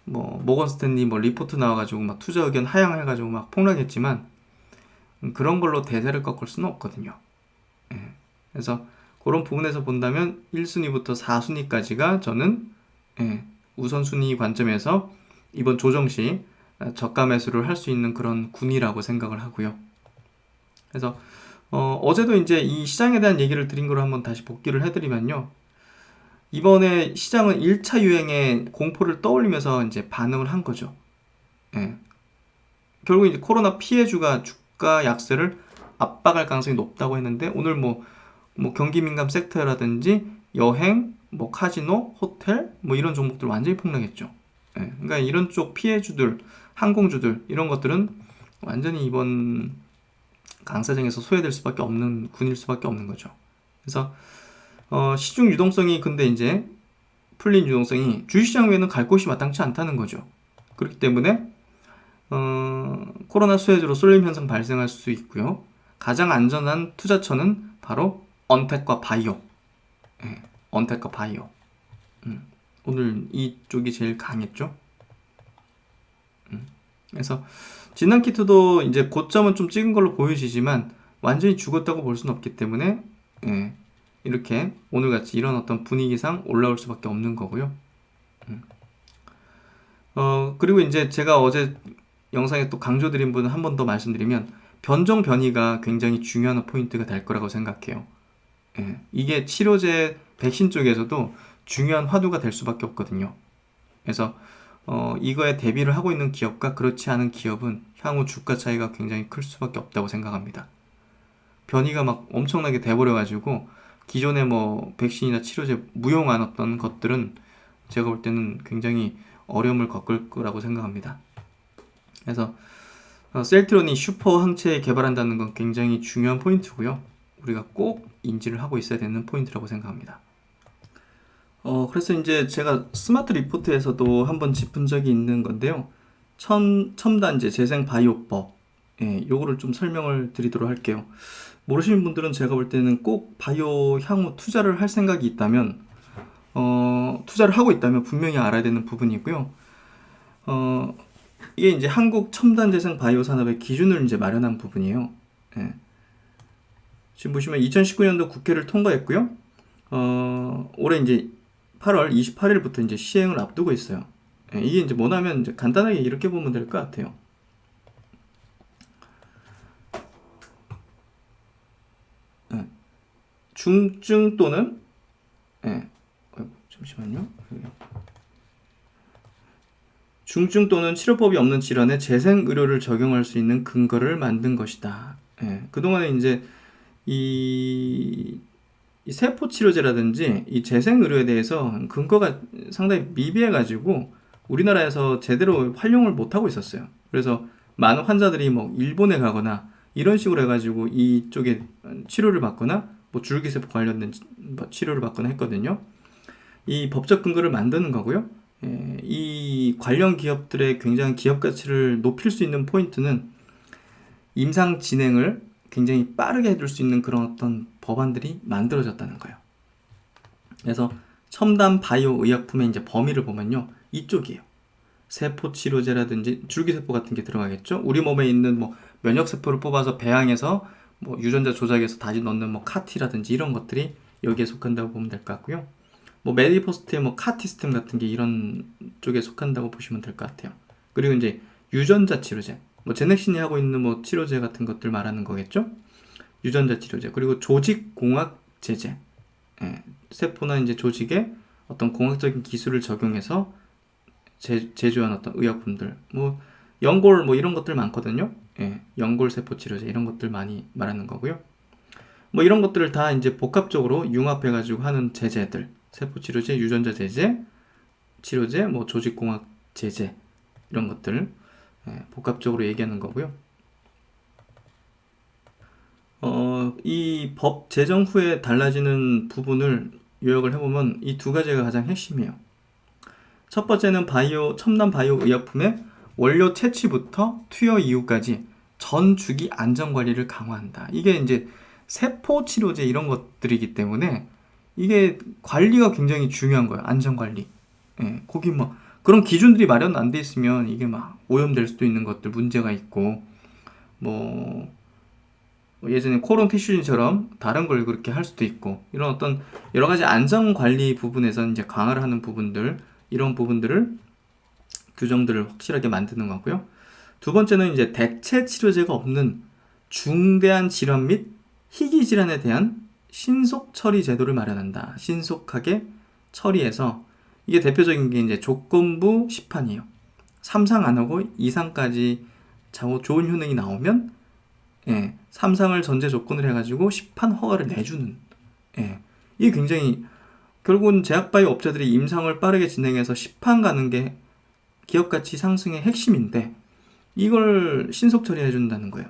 Speaker 1: 모건 스탠리 리포트 나와가지고 막 투자 의견 하향해가지고 막 폭락했지만 그런 걸로 대세를 꺾을 수는 없거든요. 그래서 그런 부분에서 본다면 1순위부터 4순위까지가 저는 우선순위 관점에서 이번 조정 시 저가 매수를 할 수 있는 그런 군이라고 생각을 하고요. 그래서 어제도 이제 이 시장에 대한 얘기를 드린 걸 한번 다시 복기를 해드리면요. 이번에 시장은 1차 유행의 공포를 떠올리면서 이제 반응을 한 거죠. 예. 결국 이제 코로나 피해주가 주가 약세를 압박할 가능성이 높다고 했는데 오늘 뭐 경기 민감 섹터라든지 여행, 뭐 카지노, 호텔 뭐 이런 종목들 완전히 폭락했죠. 예. 그러니까 이런 쪽 피해주들, 항공주들 이런 것들은 완전히 이번 강사정에서 소외될 수밖에 없는 군일 수밖에 없는 거죠. 그래서 시중 유동성이 근데 이제 풀린 유동성이 주식시장 외에는 갈 곳이 마땅치 않다는 거죠. 그렇기 때문에 코로나 수혜주로 쏠림 현상 발생할 수 있고요. 가장 안전한 투자처는 바로 언택과 바이오. 예, 언택과 바이오. 오늘 이쪽이 제일 강했죠. 그래서 진단키트도 이제 고점은 좀 찍은 걸로 보여지지만 완전히 죽었다고 볼 수는 없기 때문에 예, 이렇게 오늘같이 이런 어떤 분위기상 올라올 수밖에 없는 거고요. 그리고 이제 제가 어제 영상에 또 강조드린 부분 한 번 더 말씀드리면 변종 변이가 굉장히 중요한 포인트가 될 거라고 생각해요. 예, 이게 치료제 백신 쪽에서도 중요한 화두가 될 수밖에 없거든요. 그래서 이거에 대비를 하고 있는 기업과 그렇지 않은 기업은 향후 주가 차이가 굉장히 클 수밖에 없다고 생각합니다. 변이가 막 엄청나게 돼버려가지고 기존의 뭐 백신이나 치료제 무용한 어떤 것들은 제가 볼 때는 굉장히 어려움을 겪을 거라고 생각합니다. 그래서 셀트론이 슈퍼 항체 개발한다는 건 굉장히 중요한 포인트고요. 우리가 꼭 인지를 하고 있어야 되는 포인트라고 생각합니다. 그래서 이제 제가 스마트 리포트에서도 한번 짚은 적이 있는 건데요. 첨단제 재생 바이오법. 예, 요거를 좀 설명을 드리도록 할게요. 모르시는 분들은 제가 볼 때는 꼭 바이오 향후 투자를 할 생각이 있다면, 투자를 하고 있다면 분명히 알아야 되는 부분이고요. 이게 이제 한국 첨단 재생 바이오 산업의 기준을 이제 마련한 부분이에요. 예. 지금 보시면 2019년도 국회를 통과했고요. 올해 이제 8월 28일부터 이제 시행을 앞두고 있어요. 예, 이게 이제 뭐냐면 이제 간단하게 이렇게 보면 될 것 같아요. 예, 중증 또는 잠시만요. 중증 또는 치료법이 없는 질환에 재생 의료를 적용할 수 있는 근거를 만든 것이다. 예, 그동안에 이제 이 세포 치료제라든지 이 재생 의료에 대해서 근거가 상당히 미비해가지고 우리나라에서 제대로 활용을 못하고 있었어요. 그래서 많은 환자들이 뭐 일본에 가거나 이런 식으로 해가지고 이쪽에 치료를 받거나 뭐 줄기세포 관련된 치료를 받거나 했거든요. 이 법적 근거를 만드는 거고요. 이 관련 기업들의 굉장히 기업 가치를 높일 수 있는 포인트는 임상 진행을 굉장히 빠르게 해줄 수 있는 그런 어떤 법안들이 만들어졌다는 거예요. 그래서 첨단 바이오 의약품의 이제 범위를 보면요, 이쪽이에요. 세포 치료제라든지 줄기세포 같은 게 들어가겠죠. 우리 몸에 있는 뭐 면역 세포를 뽑아서 배양해서 뭐 유전자 조작해서 다시 넣는 뭐 카티라든지 이런 것들이 여기에 속한다고 보면 될 것 같고요. 뭐 메디포스트의 뭐 카티스템 같은 게 이런 쪽에 속한다고 보시면 될 것 같아요. 그리고 이제 유전자 치료제, 뭐 제넥신이 하고 있는 뭐 치료제 같은 것들 말하는 거겠죠. 유전자 치료제, 그리고 조직공학 제제, 세포나 이제 조직에 어떤 공학적인 기술을 적용해서 제조한 어떤 의약품들, 뭐 연골 뭐 이런 것들 많거든요. 연골 세포 치료제 이런 것들 많이 말하는 거고요. 뭐 이런 것들을 다 이제 복합적으로 융합해 가지고 하는 제제들, 세포 치료제, 유전자 제제, 치료제, 뭐 조직공학 제제 이런 것들 복합적으로 얘기하는 거고요. 이 법 제정 후에 달라지는 부분을 요약을 해보면 이 두 가지가 가장 핵심이에요. 첫 번째는 첨단 바이오 의약품의 원료 채취부터 투여 이후까지 전 주기 안전 관리를 강화한다. 이게 이제 세포 치료제 이런 것들이기 때문에 이게 관리가 굉장히 중요한 거예요. 안전 관리. 거기 뭐 그런 기준들이 마련 안 돼 있으면 이게 막 오염될 수도 있는 것들 문제가 있고 뭐 예전에 코론 티슈진처럼 다른 걸 그렇게 할 수도 있고 이런 어떤 여러 가지 안전 관리 부분에서 이제 강화를 하는 부분들 이런 부분들을 규정들을 확실하게 만드는 거고요. 두 번째는 이제 대체 치료제가 없는 중대한 질환 및 희귀 질환에 대한 신속 처리 제도를 마련한다. 신속하게 처리해서 이게 대표적인 게 이제 조건부 시판이에요. 3상 안 하고 2상까지 좋은 효능이 나오면 3상을 전제 조건을 해가지고 시판 허가를 내주는 이게 굉장히 결국은 제약바이오 업체들이 임상을 빠르게 진행해서 시판 가는 게 기업 가치 상승의 핵심인데 이걸 신속 처리해 준다는 거예요.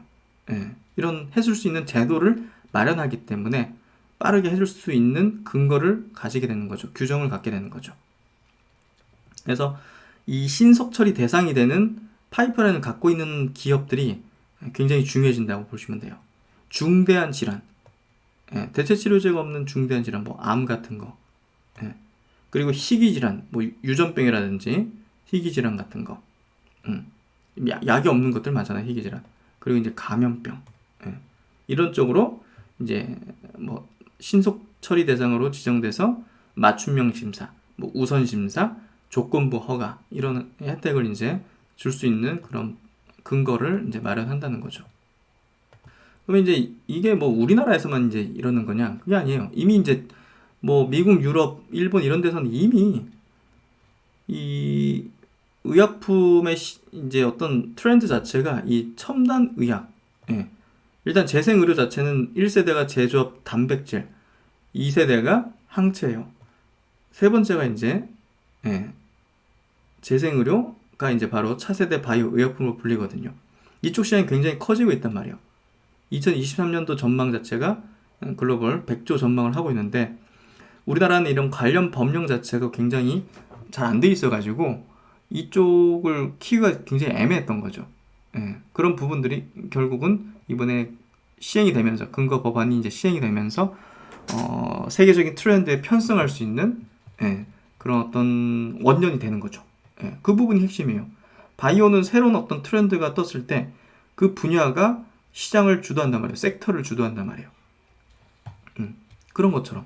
Speaker 1: 이런 해줄 수 있는 제도를 마련하기 때문에 빠르게 해줄 수 있는 근거를 가지게 되는 거죠. 규정을 갖게 되는 거죠. 그래서 이 신속 처리 대상이 되는 파이프라인을 갖고 있는 기업들이 굉장히 중요해진다고 보시면 돼요. 중대한 질환, 대체 치료제가 없는 중대한 질환, 뭐 암 같은 거, 그리고 희귀 질환, 뭐 유전병이라든지 희귀 질환 같은 거, 약이 없는 것들 많잖아요. 희귀 질환. 그리고 이제 감염병, 이런 쪽으로 이제 뭐 신속 처리 대상으로 지정돼서 맞춤형 심사, 뭐 우선 심사, 조건부 허가 이런 혜택을 이제 줄 수 있는 그런 근거를 이제 마련한다는 거죠. 그러면 이제 이게 뭐 우리나라에서만 이제 이러는 거냐? 그게 아니에요. 이미 이제 뭐 미국, 유럽, 일본 이런 데서는 이미 이 의약품의 이제 어떤 트렌드 자체가 이 첨단 의약, 일단 재생 의료 자체는 1세대가 제조업 단백질, 2세대가 항체예요. 세 번째가 이제 재생 의료가 이제 바로 차세대 바이오 의약품으로 불리거든요. 이쪽 시장이 굉장히 커지고 있단 말이에요. 2023년도 전망 자체가 글로벌 100조 전망을 하고 있는데 우리나라는 이런 관련 법령 자체가 굉장히 잘 안 돼 있어가지고 이쪽을 키우기가 굉장히 애매했던 거죠. 그런 부분들이 결국은 이번에 시행이 되면서 근거 법안이 이제 시행이 되면서 세계적인 트렌드에 편승할 수 있는 그런 어떤 원년이 되는 거죠. 그 부분이 핵심이에요. 바이오는 새로운 어떤 트렌드가 떴을 때 그 분야가 시장을 주도한단 말이에요. 섹터를 주도한단 말이에요. 그런 것처럼.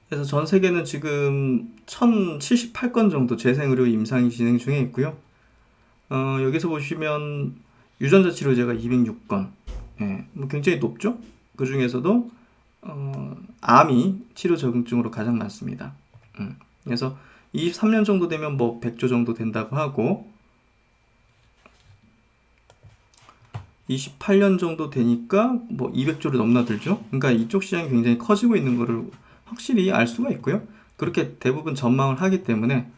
Speaker 1: 그래서 전 세계는 지금 1078건 정도 재생의료 임상이 진행 중에 있고요. 여기서 보시면 유전자 치료제가 206건. 뭐 굉장히 높죠? 그 중에서도 암이 치료 적응증으로 가장 많습니다. 그래서 23년 정도 되면 뭐 100조 정도 된다고 하고 28년 정도 되니까 뭐 200조를 넘나들죠. 그러니까 이쪽 시장이 굉장히 커지고 있는 거를 확실히 알 수가 있고요. 그렇게 대부분 전망을 하기 때문에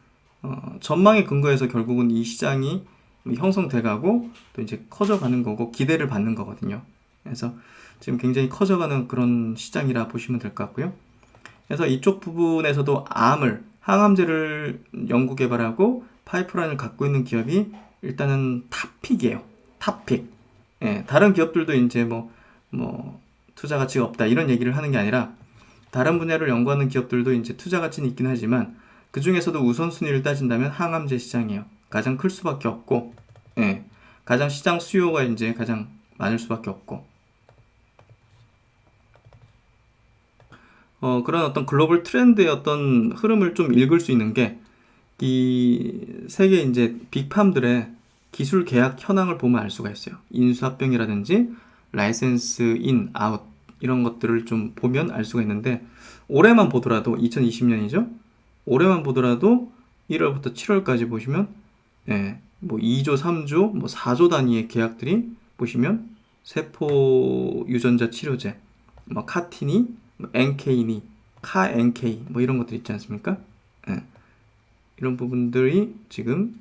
Speaker 1: 전망에 근거해서 결국은 이 시장이 형성돼가고 또 이제 커져가는 거고 기대를 받는 거거든요. 그래서 지금 굉장히 커져가는 그런 시장이라 보시면 될 것 같고요. 그래서 이쪽 부분에서도 항암제를 연구 개발하고 파이프라인을 갖고 있는 기업이 일단은 탑픽이에요. 탑픽. 다른 기업들도 이제 뭐 투자 가치가 없다 이런 얘기를 하는 게 아니라 다른 분야를 연구하는 기업들도 이제 투자 가치는 있긴 하지만 그 중에서도 우선순위를 따진다면 항암제 시장이에요. 가장 클 수밖에 없고, 가장 시장 수요가 이제 가장 많을 수밖에 없고, 그런 어떤 글로벌 트렌드의 어떤 흐름을 좀 읽을 수 있는 게 이 세계 이제 빅팜들의 기술 계약 현황을 보면 알 수가 있어요. 인수합병이라든지 라이센스 인, 아웃 이런 것들을 좀 보면 알 수가 있는데 올해만 보더라도 2020년이죠. 올해만 보더라도 1월부터 7월까지 보시면 뭐 2조, 3조, 뭐 4조 단위의 계약들이 보시면 세포 유전자 치료제, 뭐 카티니, 뭐 NK니, 카NK 뭐 이런 것들 있지 않습니까? 이런 부분들이 지금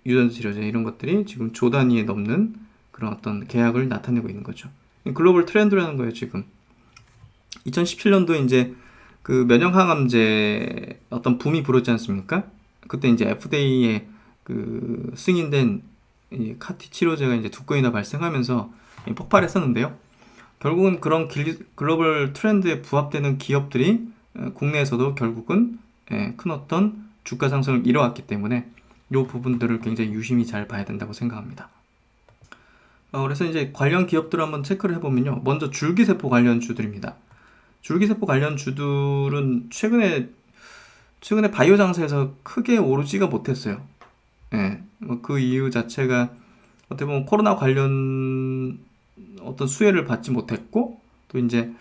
Speaker 1: 유전자 치료제 이런 것들이 지금 조 단위에 넘는 그런 어떤 계약을 나타내고 있는 거죠. 글로벌 트렌드라는 거예요, 지금. 2017년도에 이제 그 면역항암제 어떤 붐이 불었지 않습니까? 그때 이제 FDA에 그 승인된 이 카티 치료제가 이제 두 건이나 발생하면서 폭발했었는데요. 결국은 그런 글로벌 트렌드에 부합되는 기업들이 국내에서도 결국은 큰 어떤 주가 상승을 이뤄왔기 때문에 이 부분들을 굉장히 유심히 잘 봐야 된다고 생각합니다. 그래서 이제 관련 기업들을 한번 체크를 해보면요. 먼저 줄기세포 관련 주들입니다. 줄기세포 관련 주들은 최근에 바이오 장세에서 크게 오르지가 못했어요. 뭐 그 이유 자체가 어떻게 보면 코로나 관련 어떤 수혜를 받지 못했고, 또 이제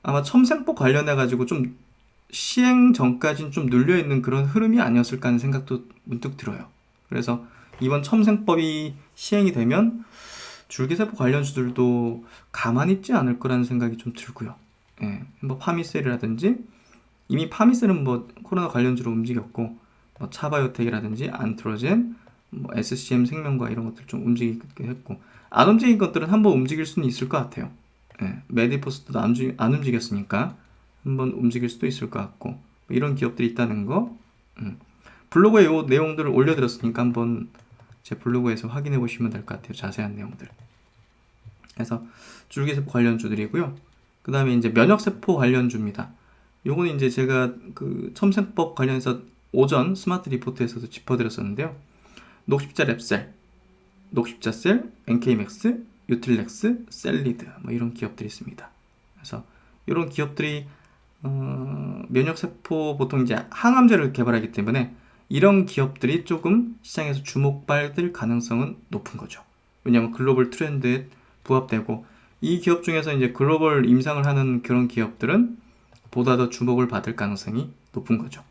Speaker 1: 아마 첨생법 관련해 가지고 좀 시행 전까지는 좀 눌려 있는 그런 흐름이 아니었을까 하는 생각도 문득 들어요. 그래서 이번 첨생법이 시행이 되면 줄기세포 관련주들도 가만히 있지 않을 거라는 생각이 좀 들고요. 예, 뭐 파미셀이라든지, 이미 파미셀은 뭐 코로나 관련주로 움직였고, 뭐 차바이오텍이라든지 안트로젠, 뭐 SCM 생명과 이런 것들 좀 움직이게 했고, 안 움직인 것들은 한번 움직일 수는 있을 것 같아요. 예, 메디포스도 안 움직였으니까 한번 움직일 수도 있을 것 같고, 이런 기업들이 있다는 거. 블로그에 이 내용들을 올려드렸으니까 한번 제 블로그에서 확인해 보시면 될 것 같아요. 자세한 내용들. 그래서 줄기세포 관련주들이고요. 그 다음에 이제 면역세포 관련주입니다. 요거는 이제 제가 그 첨생법 관련해서 오전 스마트 리포트에서도 짚어드렸었는데요. 녹십자 랩셀, 녹십자셀, NK맥스, 유틸렉스, 셀리드 뭐 이런 기업들이 있습니다. 그래서 이런 기업들이 면역세포 보통 이제 항암제를 개발하기 때문에 이런 기업들이 조금 시장에서 주목받을 가능성은 높은 거죠. 왜냐하면 글로벌 트렌드에 부합되고, 이 기업 중에서 이제 글로벌 임상을 하는 그런 기업들은 보다 더 주목을 받을 가능성이 높은 거죠.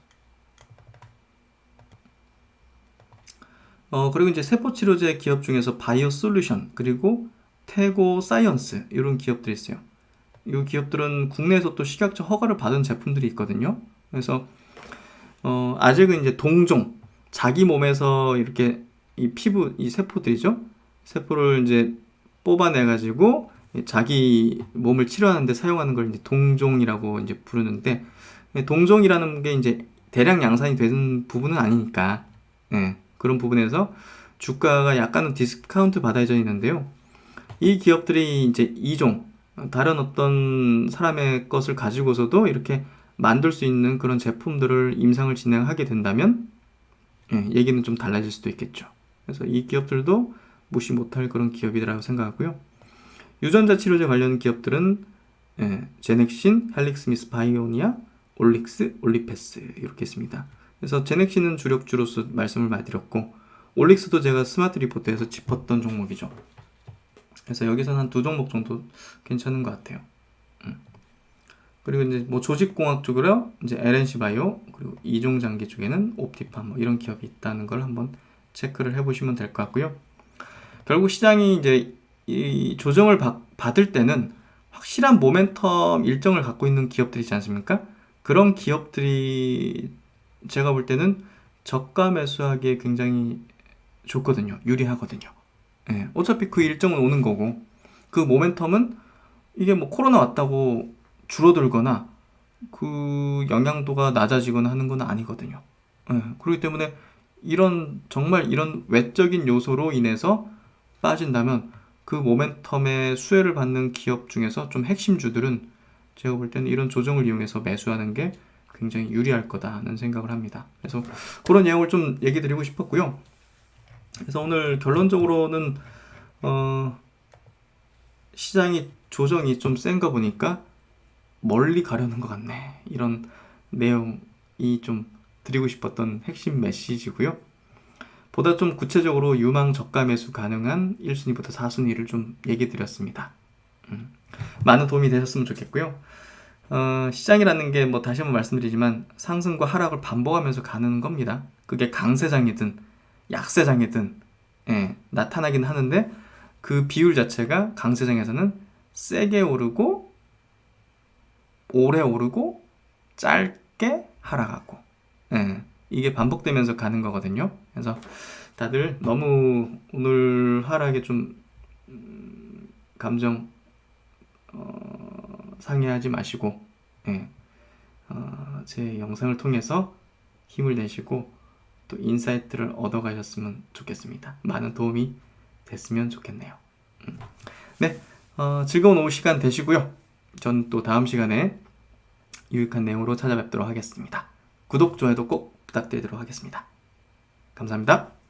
Speaker 1: 그리고 이제 세포치료제 기업 중에서 바이오 솔루션, 그리고 태고 사이언스, 이런 기업들이 있어요. 이 기업들은 국내에서 또 식약처 허가를 받은 제품들이 있거든요. 그래서 아직은 이제 동종, 자기 몸에서 이렇게 이 피부, 이 세포들이죠. 세포를 이제 뽑아내가지고 자기 몸을 치료하는데 사용하는 걸 이제 동종이라고 이제 부르는데, 동종이라는 게 이제 대량 양산이 되는 부분은 아니니까, 예, 그런 부분에서 주가가 약간은 디스카운트 받아져 있는데요. 이 기업들이 이제 2종, 다른 어떤 사람의 것을 가지고서도 이렇게 만들 수 있는 그런 제품들을 임상을 진행하게 된다면, 예, 얘기는 좀 달라질 수도 있겠죠. 그래서 이 기업들도 무시 못할 그런 기업이라고 생각하고요. 유전자 치료제 관련 기업들은 제넥신, 헬릭스미스 바이오니아, 올릭스, 올리페스 이렇게 있습니다. 그래서 제넥신은 주력주로서 말씀을 많이 드렸고, 올릭스도 제가 스마트 리포트에서 짚었던 종목이죠. 그래서 여기서는 한 2종목 정도 괜찮은 것 같아요. 그리고 이제 뭐 조직공학 쪽으로 이제 LNC 바이오, 그리고 이종장기 쪽에는 옵티팜 뭐 이런 기업이 있다는 걸 한번 체크를 해보시면 될 것 같고요. 결국 시장이 이제 이 조정을 받을 때는 확실한 모멘텀 일정을 갖고 있는 기업들이 있지 않습니까? 그런 기업들이 제가 볼 때는 저가 매수하기에 굉장히 좋거든요. 유리하거든요. 예, 어차피 그 일정은 오는 거고, 그 모멘텀은 이게 뭐 코로나 왔다고 줄어들거나 그 영향도가 낮아지거나 하는 건 아니거든요. 예, 그렇기 때문에 정말 이런 외적인 요소로 인해서 빠진다면 그 모멘텀의 수혜를 받는 기업 중에서 좀 핵심주들은 제가 볼 때는 이런 조정을 이용해서 매수하는 게 굉장히 유리할 거다는 생각을 합니다. 그래서 그런 내용을 좀 얘기 드리고 싶었고요. 그래서 오늘 결론적으로는 시장이 조정이 좀 센 거 보니까 멀리 가려는 것 같네, 이런 내용이 좀 드리고 싶었던 핵심 메시지고요. 보다 좀 구체적으로 유망 저가 매수 가능한 1순위부터 4순위를 좀 얘기 드렸습니다. 많은 도움이 되셨으면 좋겠고요. 시장이라는 게 뭐 다시 한번 말씀드리지만 상승과 하락을 반복하면서 가는 겁니다. 그게 강세장이든 약세장이든, 예, 나타나긴 하는데 그 비율 자체가 강세장에서는 세게 오르고 오래 오르고 짧게 하락하고, 예, 이게 반복되면서 가는 거거든요. 그래서 다들 너무 오늘 하락에 좀 감정 상해하지 마시고, 예, 제 영상을 통해서 힘을 내시고 또 인사이트를 얻어가셨으면 좋겠습니다. 많은 도움이 됐으면 좋겠네요. 네, 즐거운 오후 시간 되시고요. 전 또 다음 시간에 유익한 내용으로 찾아뵙도록 하겠습니다. 구독, 좋아요도 꼭 부탁드리도록 하겠습니다. 감사합니다.